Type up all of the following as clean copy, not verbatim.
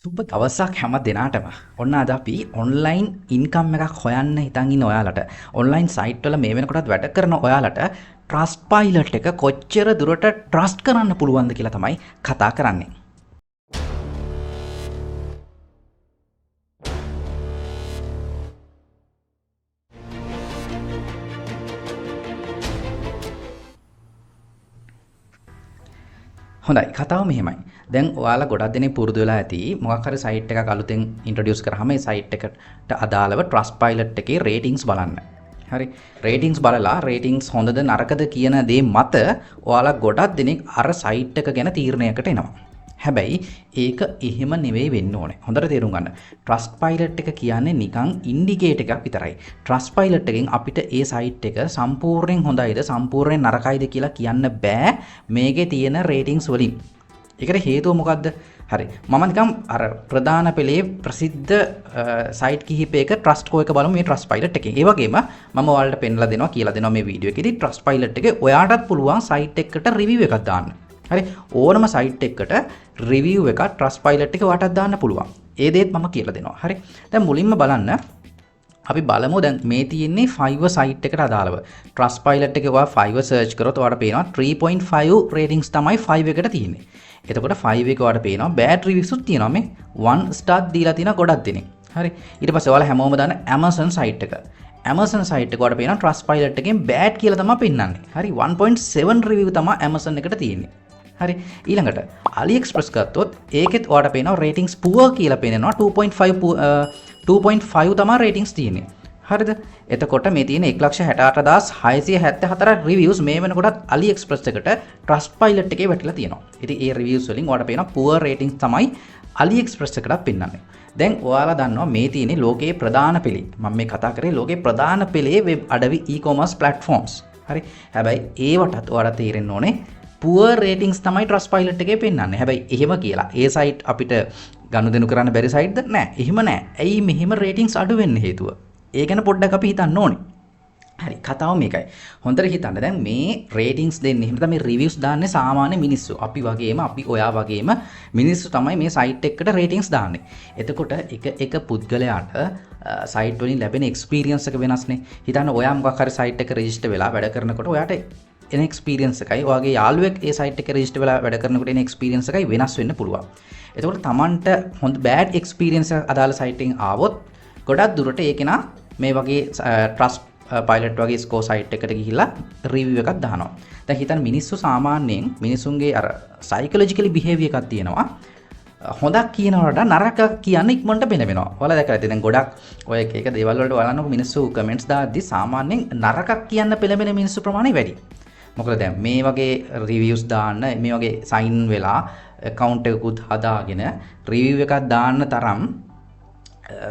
සුබ දවසක් හැම දෙනාටම. ඔන්න අද අපි ඔන්ලයින් ඉන්කම් එකක් හොයන්න හිතන් ඉන්න ඔයාලට, ඔන්ලයින් සයිට් වල මේ වෙනකොටත් වැඩ කරන ඔයාලට Trustpilot එක කොච්චර දුරට ට්‍රස්ට් කරන්න පුළුවන්ද කියලා තමයි කතා කරන්නේ. හොඳයි කතාව මෙහෙමයි. දැන් ඔයාලා ගොඩක් දෙනෙක් පුරුදු වෙලා ඇති මොකක් හරි සයිට් එකක් අලුතෙන් ඉන්ට්‍රොඩියුස් කරාම ඒ සයිට් එකට අදාළව Trustpilot එකේ රේටින්ග්ස් බලන්න. හරි. රේටින්ග්ස් බලලා රේටින්ග්ස් හොඳද නරකද කියන දේ මත ඔයාලා ගොඩක් දෙනෙක් අර සයිට් එක ගැන තීරණයකට එනවා. හැබැයි ඒක එහෙම නෙවෙයි වෙන්න ඕනේ. හොඳට තේරුම් ගන්න. Trustpilot එක කියන්නේ නිකන් ඉන්ඩිකේටර් එකක් විතරයි. Trustpilot එකෙන් අපිට ඒ සයිට් එක සම්පූර්ණයෙන් හොඳයිද සම්පූර්ණයෙන් නරකයිද කියලා කියන්න බෑ මේකේ තියෙන රේටින්ග්ස් වලින්. ඒකට හේතුව මොකද්ද? හරි. මම නිකන් අර ප්‍රධාන පෙළේ ප්‍රසිද්ධ සයිට් කිහිපයක Trustco එක බලමු මේ Trustpilot එකෙන්. ඒ වගේම මම ඔයාලට පෙන්ලා දෙනවා කියලා දෙනවා මේ වීඩියෝ එකේදී Trustpilot එකේ ඔයාටත් පුළුවන් සයිට් එකකට රිවිව් එකක් දාන්න. හරි ඕනම සයිට් එකකට රිවිව් එකක් Trustpilot එක වටත් දාන්න පුළුවන්. ඒ දේත් මම කියලා දෙනවා. හරි. දැන් මුලින්ම බලන්න අපි බලමු දැන් මේ තියෙන්නේ Fiverr සයිට් එකට අදාළව. Trustpilot එකේ ඔයා Fiverr සර්ච් කරොත් ඔයාලට පේනවා 3.5 රේටින්ග්ස් තමයි 5 එකට තියෙන්නේ. එතකොට 5 එක ඔයාලට පේනවා බෑඩ් රිවිව්ස් උත් තියෙනවා මේ 1 ස්ටාර් දීලා තියෙන ගොඩක් දෙනෙක්. හරි. ඊට පස්සේ ඔයාලා හැමෝම දාන Amazon සයිට් එක. Amazon සයිට් එක ඔයාලට පේනවා Trustpilot එකෙන් බෑඩ් කියලා තමයි පෙන්නන්නේ. හරි 1.7 රිවිව් තමයි Amazon එකට තියෙන්නේ. හරි ඊළඟට AliExpress ගත්තොත් ඒකෙත් ඔයාලට පේනවා රේටින්ග්ස් පුවර් කියලා පේනවා 2.5 තමයි රේටින්ග්ස් තියෙන්නේ. හරිද? එතකොට මේ තියෙන 1,68,674 රිවිව්ස් මේ වෙනකොටත් AliExpress එකට Trustpilot එකේ වැටිලා තියෙනවා. ඉතින් ඒ රිවිව්ස් වලින් ඔයාලට පේනවා පුවර් රේටින්ග්ස් තමයි AliExpress එකටත් පෙන්නන්නේ. දැන් ඔයාලා දන්නවා මේ තියෙන්නේ ලෝකයේ ප්‍රධාන පෙළේ. මම මේ කතා කරේ ලෝකයේ ප්‍රධාන පෙළේ වෙබ් අඩවි e-commerce platforms. හරි. හැබැයි ඒවටත් ඔයාලා තේරෙන්න ඕනේ පුවර් රේටින්ග්ස් තමයි Trustpilot එකේ පෙන්නන්නේ. හැබැයි එහෙම කියලා ඒ සයිට් අපිට ගනුදෙනු කරන්න බැරි සයිට්ද? නෑ. එහෙම නෑ. ඇයි මෙහෙම රේටින්ග්ස් අඩු වෙන්න හේතුව? ඒ ගැන පොඩ්ඩක් අපි හිතන්න ඕනේ. හරි කතාව මේකයි. හොඳට හිතන්න දැන් මේ රේටින්ග්ස් දෙන්නේ එහෙම තමයි රිවිව්ස් දාන්නේ සාමාන්‍ය මිනිස්සු. අපි වගේම අපි ඔයා වගේම මිනිස්සු තමයි මේ සයිට් එකකට රේටින්ග්ස් දාන්නේ. එතකොට එක පුද්ගලයාට සයිට් වලින් ලැබෙන එක්ස්පීරියන්ස් එක වෙනස්නේ. හිතන්න ඔයා මොකක් හරි සයිට් එක රෙජිස්ටර් වෙලා වැඩ කරනකොට ඔයාට එන එක්ස්පීරියන්ස් එකයි ඔයාගේ යාළුවෙක් ඒ සයිට් එකේ රෙජිස්ටර් වෙලා වැඩ කරනකොට එන එක්ස්පීරියන්ස් එකයි වෙනස් වෙන්න පුළුවන්. එතකොට Tamanට හොඳ බෑඩ් එක්ස්පීරියන්ස් එක අදාළ සයිට් එකෙන් ආවොත් ගොඩක් දුරට ඒක නා මේ වගේ Trustpilot වගේ ස්කෝ සයිට් එකට ගිහිල්ලා රිවිව් එකක් දානවා. දැන් හිතන්න මිනිස්සු සාමාන්‍යයෙන් මිනිසුන්ගේ අර සයිකොලොජිකලි බිහේවියර් එකක් තියෙනවා. හොඳක් කියනවට නරක කියන්න ඉක්මනට පෙළඹෙනවා. ඔයාලා දැකලා ඇති දැන් ගොඩක් ඔය එක දේවල් වලට බලනකොට මිනිස්සු කමෙන්ට්ස් දාද්දි සාමාන්‍යයෙන් නරකක් කියන්න පෙළඹෙන මිනිස්සු ප්‍රමාණය වැඩි. මොකද දැන් මේ වගේ රිවිව්ස් දාන්න මේ වගේ සයින් වෙලා account එකකුත් හදාගෙන රිවිව් එකක් දාන්න තරම්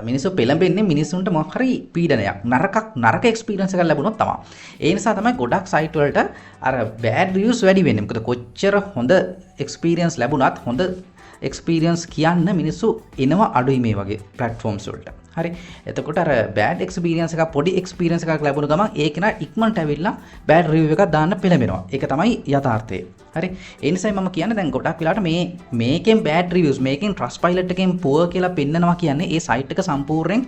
මිනිස්සු පෙළඹෙන්නේ මිනිස්සුන්ට මොකක් හරි පීඩනයක් නරක එක්ස්පීරියන්ස් එකක් ලැබුණොත් තමයි. ඒ නිසා තමයි ගොඩක් සයිට් වලට අර බෑඩ් රිවිව්ස් වැඩි වෙන්නේ. මොකද කොච්චර හොඳ එක්ස්පීරියන්ස් ලැබුණත් හොඳ එක්ස්පීරියන්ස් කියන්න මිනිස්සු එනවා අඩුයි මේ වගේ platforms වලට. හරි. එතකොට අර බෑඩ් එක්ස්පීරියන්ස් එකක් පොඩි එක්ස්පීරියන්ස් එකක් ලැබුණ ගමන් ඒක නා ඉක්මනට ඇවිල්ලා බෑඩ් රිවිව් එකක් දාන්න පෙළඹෙනවා. ඒක තමයි යථාර්ථය. හරි. ඒ නිසායි මම කියන්නේ දැන් ගොඩක් වෙලාවට මේකෙන් බෑඩ් රිවිව්ස් මේකෙන් Trustpilot එකෙන් පුවර් කියලා පෙන්නනවා කියන්නේ ඒ සයිට් එක සම්පූර්ණයෙන්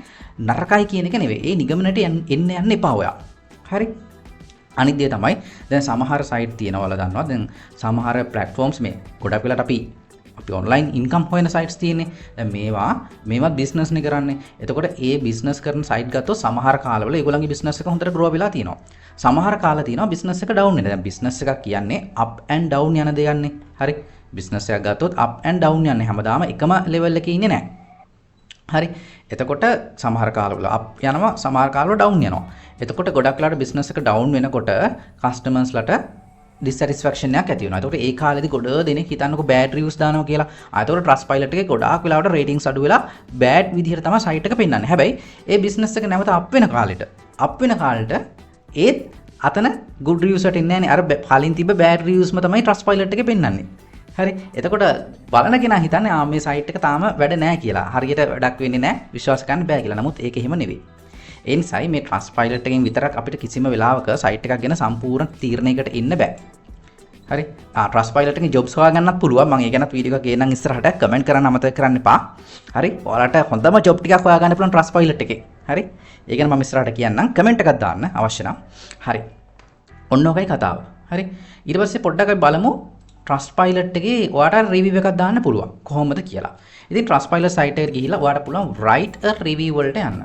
නරකයි කියන එක නෙවෙයි. ඒ නිගමනට යන්න එපා ඔයා. හරි. අනිත් දේ තමයි දැන් සමහර සයිට් තියෙනවා දන්නවා. දැන් සමහර platforms මේ ගොඩක් වෙලාවට අපි ඔන්ලයින් ඉන්කම් හොයන සයිට්ස් තියෙන්නේ. දැන් මේවත් බිස්නස් නේ කරන්නේ. එතකොට ඒ බිස්නස් කරන සයිට් ගත්තොත් සමහර කාලවල ඒගොල්ලන්ගේ බිස්නස් එක හොඳට ග්‍රෝ වෙලා තියෙනවා. සමහර කාල තියෙනවා බිස්නස් එක ඩවුන් වෙනවා. දැන් බිස්නස් එකක් කියන්නේ අප් ඇන්ඩ් ඩවුන් යන දෙයක් නේ. හරි. බිස්නස් එකක් ගත්තොත් අප් ඇන්ඩ් ඩවුන් යන්නේ හැමදාම එකම ලෙවල් එකේ ඉන්නේ නැහැ. හරි. එතකොට සමහර කාලවල අප් යනවා සමහර කාලවල ඩවුන් යනවා. එතකොට ගොඩක් වෙලාවට බිස්නස් එක ඩවුන් වෙනකොට කස්ටමර්ස්ලට ඩිසැටිස්ෆැක්ෂන් එකක් ඇති වෙනවා. ඒකට ඒ කාලෙදි ගොඩ දෙනෙක් හිතන්නකො බෑඩ් රිවිව්ස් දානවා කියලා. ඒතකොට Trustpilot එකේ ගොඩාක් වෙලාවට රේටින්ග්ස් අඩු වෙලා බෑඩ් විදිහට තමයි සයිට් එක පෙන්නන්නේ. හැබැයි ඒ බිස්නස් එක නැවත අප් වෙන කාලෙට ඒත් අතන good reviews වලට ඉන්නේ නැහැ නේ. අර කලින් තිබ්බ බෑඩ් රිවිව්ස්ම තමයි Trustpilot එකේ පෙන්නන්නේ. හරි. එතකොට බලන කෙනා හිතන්නේ මේ සයිට් එක තාම වැඩ නැහැ කියලා. හරියට වැඩක් වෙන්නේ නැහැ. විශ්වාස කරන්න බෑ කියලා. නමුත් ඒක එහෙම නෙවෙයි. ඒ නිසායි මේ Trustpilot එකෙන් විතරක් අපිට කිසිම වෙලාවක සයිට් එකක් ගැන සම්පූර්ණ තීරණයකට එන්න බෑ. හරි Trustpilot එකේ jobs හොයාගන්නත් පුළුවන් මම ඒ ගැනත් වීඩියෝ එකක් ගේන්නම් ඉස්සරහට කමෙන්ට් කරන්න අමතක කරන්න එපා හරි ඔයාලට හොඳම job ටිකක් හොයාගන්න පුළුවන් Trustpilot එකේ හරි ඒ ගැන මම ඉස්සරහට කියන්නම් කමෙන්ට් එකක් දාන්න අවශ්‍ය නම් හරි ඔන්න ඔකයි කතාව හරි ඊට පස්සේ පොඩ්ඩක් අපි බලමු Trustpilot එකේ ඔයාලට රිවිව් එකක් දාන්න පුළුවන් කොහොමද කියලා ඉතින් Trustpilot site එකට ගිහිල්ලා ඔයාලට පුළුවන් write a review වලට යන්න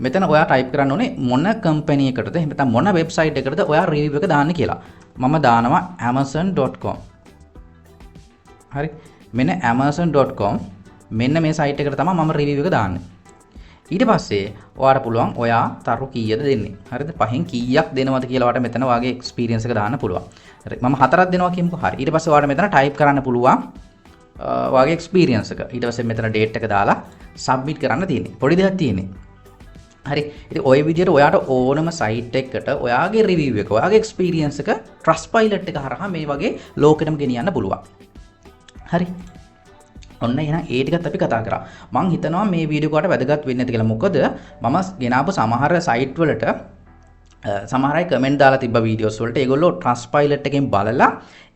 මෙතන ඔයා type කරන්න ඕනේ මොන company එකකටද එහෙම නැත්නම් මොන website එකකටද ඔයා review එක දාන්න කියලා මම දානවා amazon.com හරි මෙන්න amazon.com මෙන්න මේ site එකට තමයි මම review එක දාන්නේ ඊට පස්සේ ඔයාලට පුළුවන් ඔයා තරු කීයද දෙන්නේ හරිද පහෙන් කීයක් දෙනවද කියලා ඔයාලට මෙතන ඔයාගේ experience එක දාන්න පුළුවන් හරි මම 4ක් දෙනවා කියමුකෝ හරි ඊට පස්සේ ඔයාලට මෙතන type කරන්න පුළුවන් ඔයාගේ experience එක ඊට පස්සේ මෙතන date එක දාලා submit කරන්න තියෙන්නේ පොඩි දෙයක් තියෙන්නේ හරි ඉතින් ඔය විදිහට ඔයාට ඕනම සයිට් එකකට ඔයාගේ රිවිව් එක ඔයාගේ එක්ස්පීරියන්ස් එක Trustpilot එක හරහා මේ වගේ ලෝකෙටම ගෙනියන්න පුළුවන් හරි ඔන්න එහෙනම් ඒ ටිකත් අපි කතා කරා මම හිතනවා මේ වීඩියෝ එකට වැදගත් වෙන්නේ නැති කියලා මොකද මම ගෙනාපු සමහර සයිට් වලට සමහර අය කමෙන්ට් දාලා තිබ්බ වීඩියෝස් වලට ඒගොල්ලෝ Trustpilot එකෙන් බලලා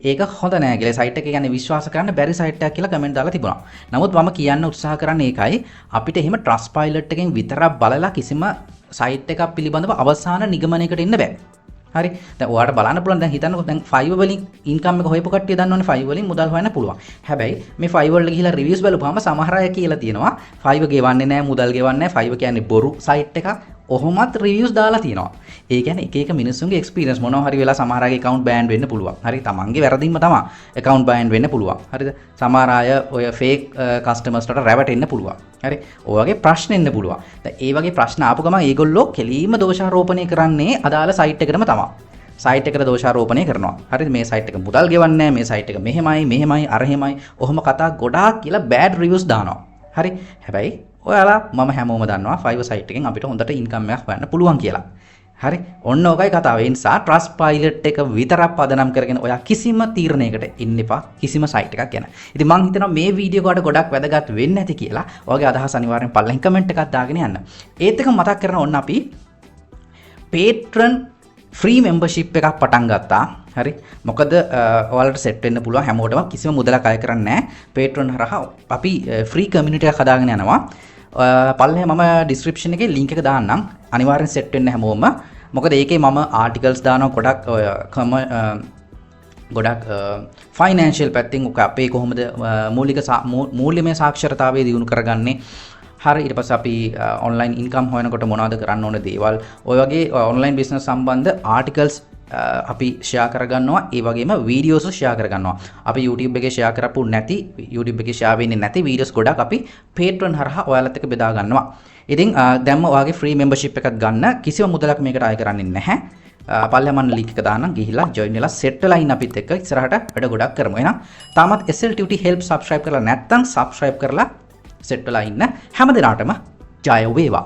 ඒක හොඳ නෑ කියලා සයිට් එක කියන්නේ විශ්වාස කරන්න බැරි සයිට් එකක් කියලා කමෙන්ට් දාලා තිබුණා. නමුත් මම කියන්න උත්සාහ කරන්නේ ඒකයි අපිට එහෙම Trustpilot එකෙන් විතරක් බලලා කිසිම සයිට් එකක් පිළිබඳව අවසාන නිගමනයකට එන්න බෑ. හරි දැන් ඔයාලට බලන්න පුළුවන් දැන් හිතන්නකෝ දැන් Fiverr වලින් ඉන්කම් එක හොයපු කට්ටිය දන්නවනේ Fiverr වලින් මුදල් හොයන්න පුළුවන්. හැබැයි මේ Fiverr වල ගිහිලා රිවිව්ස් බලපුවාම සමහර අය කියලා තියෙනවා Fiverr ගෙවන්නේ නැහැ මුදල් ගෙවන්නේ නැහැ Fiverr කියන්නේ බොරු සයිට් එකක්. ඔහොමත් රිවිව්ස් දාලා තියෙනවා. ඒ කියන්නේ එක එක මිනිස්සුන්ගේ එක්ස්පීරියන්ස් මොනවා හරි වෙලා සමහර අයගේ account ban වෙන්න පුළුවන්. හරි තමන්ගේ වැරදින්ම තමයි account ban වෙන්න පුළුවන්. හරිද? සමහර අය ඔය fake customers වලට රැවටෙන්න පුළුවන්. හරි? ඔය වගේ ප්‍රශ්න එන්න පුළුවන්. දැන් ඒ වගේ ප්‍රශ්න ආපු ගමන් ඒගොල්ලෝ කෙලීම දෝෂාරෝපණය කරන්නේ අදාළ සයිට් එකටම තමයි. සයිට් එකට දෝෂාරෝපණය කරනවා. හරිද? මේ සයිට් එක මුදල් ගෙවන්නේ නැහැ. මේ සයිට් එක මෙහෙමයි අර එහෙමයි. ඔහොම කතා ගොඩාක් කියලා bad reviews දානවා. හරි? හැබැයි ඔයාලා මම හැමෝම දන්නවා Fiverr site එකෙන් අපිට හොඳට income එකක් හොයන්න පුළුවන් කියලා. හරි? ඔන්න ඔකයි කතාව. ඒ නිසා Trustpilot එක විතරක් පදනම් කරගෙන ඔයා කිසිම තීරණයකට එන්න එපා කිසිම site එකක් ගැන. ඉතින් මම හිතනවා මේ වීඩියෝ එකට ගොඩක් වැදගත් වෙන්නේ නැති කියලා. ඔයාගේ අදහස් අනිවාර්යෙන් පල්ලෙන් කමෙන්ට් එකක් දාගෙන යන්න. ඒත් එක මතක් කරන ඔන්න අපි Patreon free membership එකක් පටන් ගත්තා. හරි මොකද ඔයාලට සෙට් වෙන්න පුළුවන් හැමෝටම කිසිම මුදලක් අය කරන්නේ නැහැ Patreon හරහා අපි free community එකක් හදාගෙන යනවා පල්ලේ මම description එකේ link එක දාන්නම් අනිවාර්යෙන් සෙට් වෙන්න හැමෝම මොකද ඒකේ මම articles දානවා ගොඩක් financial පැත්තෙන් ඔක අපේ කොහොමද මූල්‍යමය සාක්ෂරතාවය දියුණු කරගන්නේ හරි ඊට පස්සේ අපි online income හොයනකොට මොනවද කරන්න ඕන දේවල් ඔය වගේ online business සම්බන්ධ articles අපි ෂෙයා කරගන්නවා ඒ වගේම වීඩියෝස් ෂෙයා කරගන්නවා අපි YouTube එකේ ෂෙයා කරපු නැති YouTube එකේ ෂෙයා වෙන්නේ නැති වීඩියෝස් ගොඩක් අපි Patreon හරහා ඔයාලත් එක්ක බෙදා ගන්නවා ඉතින් දැන්ම ඔයාගේ free membership එකක් ගන්න කිසිම මුදලක් මේකට අය කරන්නේ නැහැ පල්ලෙහා මම link එක දාන්නම් ගිහිල්ලා join වෙලා set වෙලා ඉන්න අපිත් එක්ක ඉස්සරහට වැඩ ගොඩක් කරමු එහෙනම් තාමත් SLTT help subscribe කරලා නැත්නම් subscribe කරලා set වෙලා ඉන්න හැම දිනාටම ජය වේවා